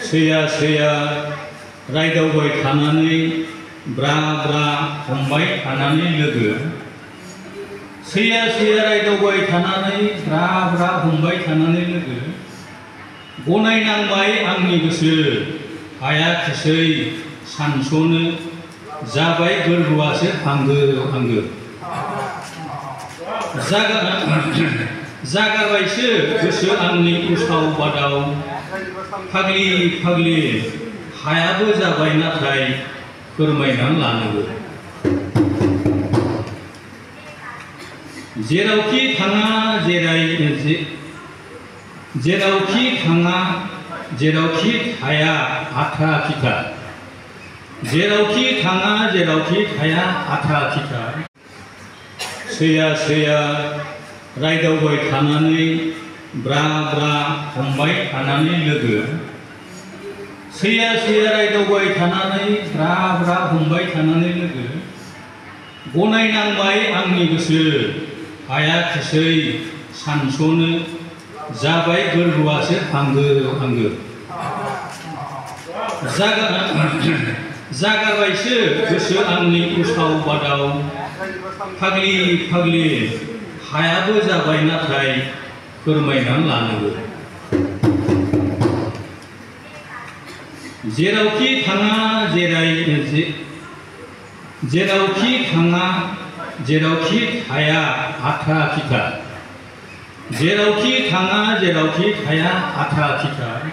सैया सैया रायदावबाय थानानै ब्रा ब्रा हमबाय थानानै लोगो सैया सैया रायदावबाय थानानै ब्रा ब्रा हमबाय थानानै लोगो गनायनांबाय आंनि गोसो हायाखिसै सानस'नो जाबाय गोरबोआसो आंगो आंगो जागारबायसो गोसो आंनि उसाव बादाव फाग्लि फाग्लि हायाबो जाबाय नाथाय फोरमायनानै लानोबो जेरावखि थाङा जेरावखि थाङा जेरावखि थाया आथा खिथा जेरावखि थाङा जेरावखि थाया आथा खिथा सैया सैया रायदावबाय थानानै ब्रा ब्रा हमबाय थानानै लोगो सैया सैया रायदावबाय थानानै ब्रा ब्रा हमबाय थानानै लोगो गनायनांबाय आंनि गोसो हायाखिसै सानस'नो जाबाय गोरबोआसो आंगो आंगो जागारबायसो गोसो आंनि उसाव बादाव फाग्लि फाग्लि हायाबो जाबाय नाथाय फोरमायनानै लानोबो जेरावखि थाङा जेरावखि थाङा जेरावखि थाया आथा खिथा जेरावखि थाङा जेरावखि थाया आथा खिथा